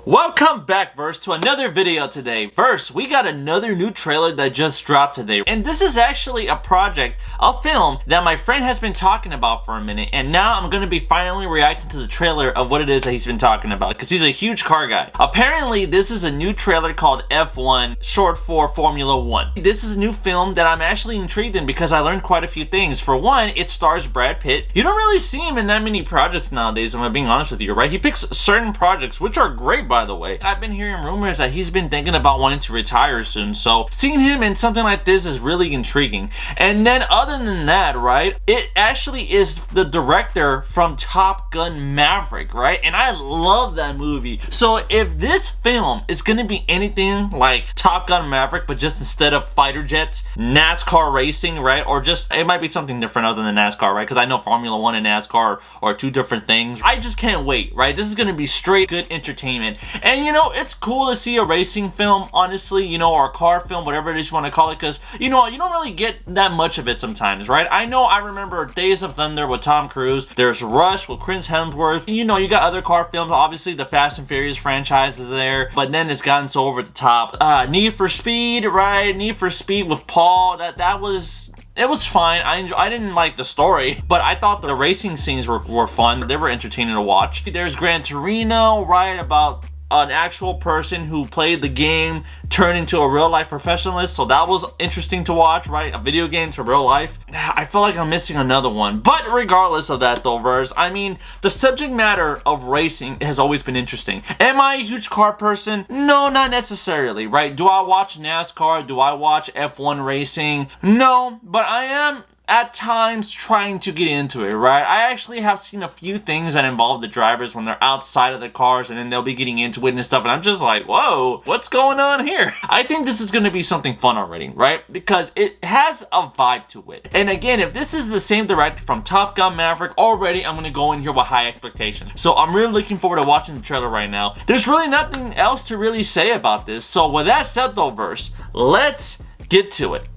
Welcome back, Verse, to another video today. Verse, we got another new trailer that just dropped today. And this is actually a project, a film, that my friend has been talking about for a minute. And now I'm going to be finally reacting to the trailer of what it is that he's been talking about. Because he's a huge car guy. Apparently, this is a new trailer called F1, short for Formula 1. This is a new film that I'm actually intrigued in because I learned quite a few things. For one, it stars Brad Pitt. You don't really see him in that many projects nowadays, if I'm being honest with you, right? He picks certain projects, which are great, by the way. I've been hearing rumors that he's been thinking about wanting to retire soon, so seeing him in something like this is really intriguing. And then other than that, right, it actually is the director from Top Gun Maverick, right? And I love that movie. So if this film is gonna be anything like Top Gun Maverick, but just instead of fighter jets, NASCAR racing, right? Or just, it might be something different other than NASCAR, right? Because I know Formula 1 and NASCAR are two different things. I just can't wait, right? This is gonna be straight good entertainment. And you know, it's cool to see a racing film, honestly, you know, or a car film, whatever it is you want to call it, because, you know, you don't really get that much of it sometimes, right? I remember Days of Thunder with Tom Cruise, there's Rush with Chris Hemsworth, you know, you got other car films, obviously the Fast and Furious franchise is there, but then it's gotten so over the top. Need for Speed, right? Need for Speed with Paul, that was... It was fine. I didn't like the story, but I thought the racing scenes were fun. They were entertaining to watch. There's Gran Torino, right, about an actual person who played the game turned into a real life professionalist, so that was interesting to watch, right? A video game to real life. I feel like I'm missing another one, but regardless of that though, Verse, I mean, the subject matter of racing has always been interesting. Am I a huge car person? No, not necessarily, right? Do I watch NASCAR? Do I watch F1 racing? No, but I am at times trying to get into it, right? I actually have seen a few things that involve the drivers when they're outside of the cars and then they'll be getting into it and stuff, and I'm just like, whoa, what's going on here? I think this is going to be something fun already, right? Because it has a vibe to it. And again, if this is the same director from Top Gun Maverick, already I'm going to go in here with high expectations. So I'm really looking forward to watching the trailer right now. There's really nothing else to really say about this. So with that said though, Verse, let's get to it.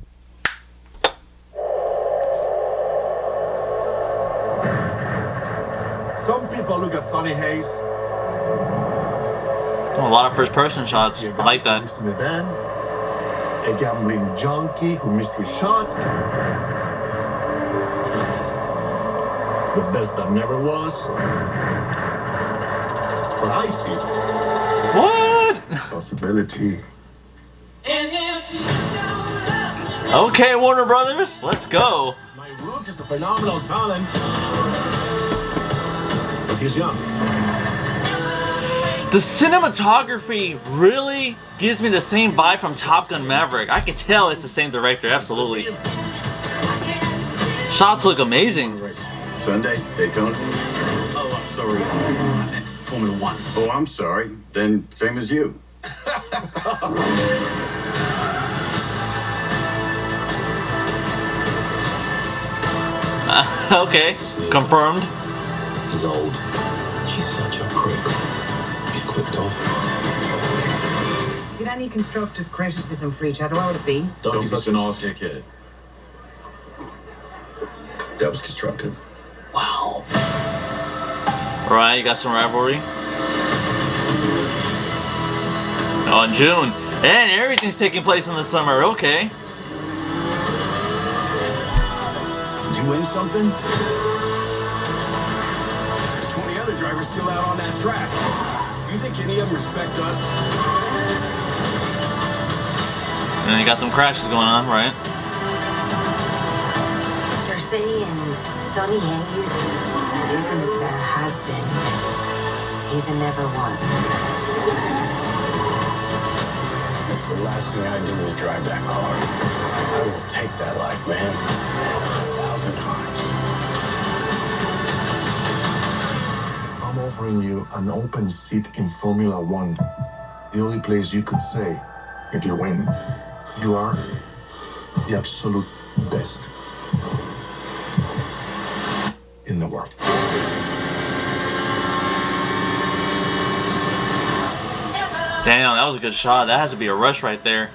Some people look at Sonny Hayes. Oh, a lot of first-person shots. I like that. Then, a gambling junkie who missed his shot. The best that never was. But I see What? possibility. Okay, Warner Brothers, let's go. My Rook is a phenomenal talent. He's young. The cinematography really gives me the same vibe from Top Gun Maverick. I can tell it's the same director, absolutely. Shots look amazing. Sunday, Daytona. Oh, I'm sorry. Formula 1. Oh, I'm sorry. Then same as you. Okay, confirmed. He's old. She's such a prick. He's quick though. Did any constructive criticism for each other? What would it be? Don't be such an odd dickhead. That was constructive. Wow. Alright, you got some rivalry. Oh, in June. And everything's taking place in the summer, okay. Did you win something? There's 20 other drivers still out on that track. Do you think any of them respect us? And then you got some crashes going on, right? They're saying Sonny Hayes isn't a has-been. He's a never was. That's the last thing I do is drive that car. I will take that life, man. 1,000 times. I'm offering you an open seat in Formula 1. The only place you could say, if you win, you are the absolute best in the world. Damn, that was a good shot. That has to be a rush right there.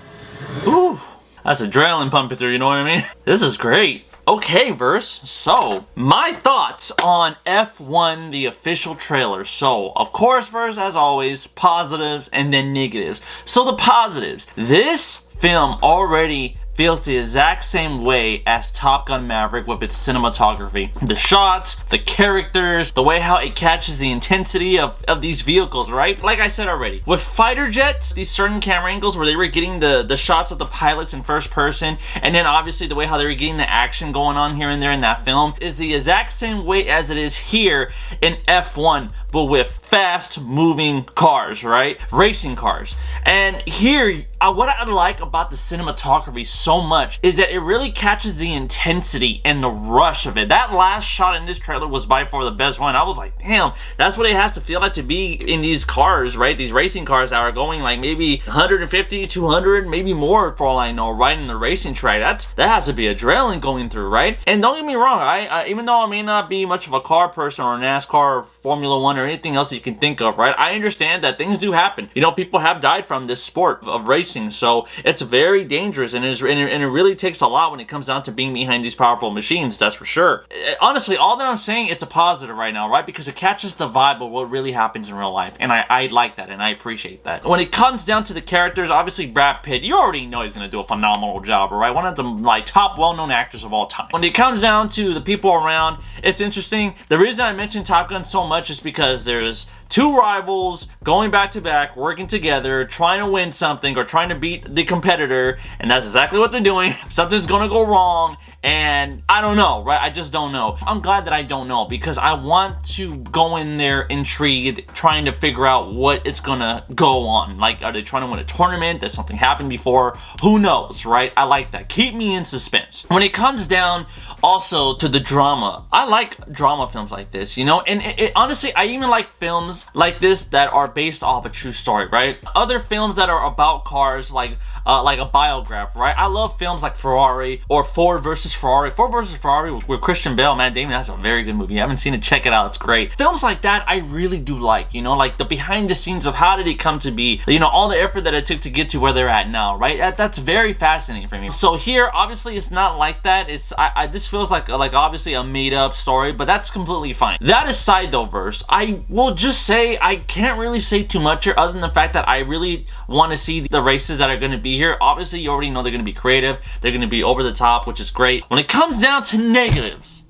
Ooh, that's adrenaline pumping through, you know what I mean? This is great. Okay, verse. So, my thoughts on F1, the official trailer. So, of course, verse, as always, positives and then negatives. So, the positives. This film already feels the exact same way as Top Gun Maverick with its cinematography. The shots, the characters, the way how it catches the intensity of these vehicles, right? Like I said already, with fighter jets, these certain camera angles where they were getting the shots of the pilots in first person, and then obviously the way how they were getting the action going on here and there in that film is the exact same way as it is here in F1, but with fast moving cars, right? Racing cars. And here, what I like about the cinematography so much is that it really catches the intensity and the rush of it. That last shot in this trailer was by far the best one. I was like, damn, that's what it has to feel like to be in these cars, right? These racing cars that are going like maybe 150, 200, maybe more for all I know, right in the racing track. That has to be adrenaline going through, right? And don't get me wrong, I even though I may not be much of a car person or NASCAR or Formula One or anything else you can think of, right? I understand that things do happen. You know, people have died from this sport of racing, so it's very dangerous, and it really takes a lot when it comes down to being behind these powerful machines, that's for sure. Honestly, all that I'm saying, it's a positive right now, right? Because it catches the vibe of what really happens in real life, and I like that, and I appreciate that. When it comes down to the characters, obviously Brad Pitt, you already know he's gonna do a phenomenal job, right? One of the like top well-known actors of all time. When it comes down to the people around, it's interesting. The reason I mentioned Top Gun so much is because there's two rivals going back to back, working together, trying to win something or trying to beat the competitor, and that's exactly what they're doing. Something's gonna go wrong, and I don't know, right? I just don't know. I'm glad that I don't know, because I want to go in there intrigued, trying to figure out what is gonna go on. Like, are they trying to win a tournament? Did something happen before? Who knows, right? I like that. Keep me in suspense. When it comes down also to the drama, I like drama films like this, you know? And honestly, I even like films like this that are based off a true story, right? Other films that are about cars, like a biograph, right? I love films like Ferrari or Ford versus Ferrari. Ford versus Ferrari with Christian Bale, Matt Damon, that's a very good movie. I haven't seen it, check it out, it's great. Films like that I really do like, you know, like the behind the scenes of how did it come to be, you know, all the effort that it took to get to where they're at now, right? That's very fascinating for me. So here, obviously, it's not like that. It's this feels like obviously a made up story, but that's completely fine. That aside though, verse, I will just say I can't really say too much here other than the fact that I really want to see the races that are going to be here. Obviously, you already know they're going to be creative. They're going to be over the top, which is great. When it comes down to negatives,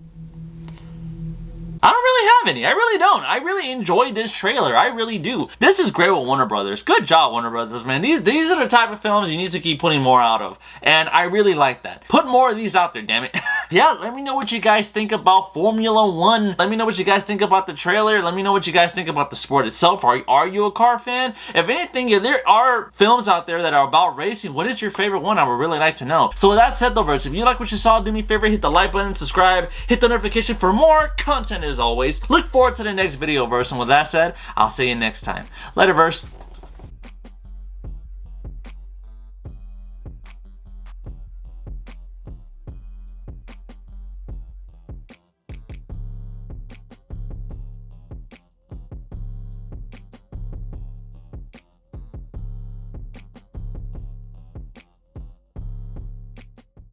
I don't really have any. I really don't. I really enjoyed this trailer. I really do. This is great with Warner Brothers. Good job, Warner Brothers, man. These are the type of films you need to keep putting more out of. And I really like that. Put more of these out there, damn it. Yeah, let me know what you guys think about Formula One. Let me know what you guys think about the trailer. Let me know what you guys think about the sport itself. Are you a car fan? If anything, if there are films out there that are about racing, what is your favorite one? I would really like to know. So with that said though, verse, if you like what you saw, do me a favor, hit the like button, subscribe, hit the notification for more content as always. Look forward to the next video, verse, and with that said, I'll see you next time. Later, verse.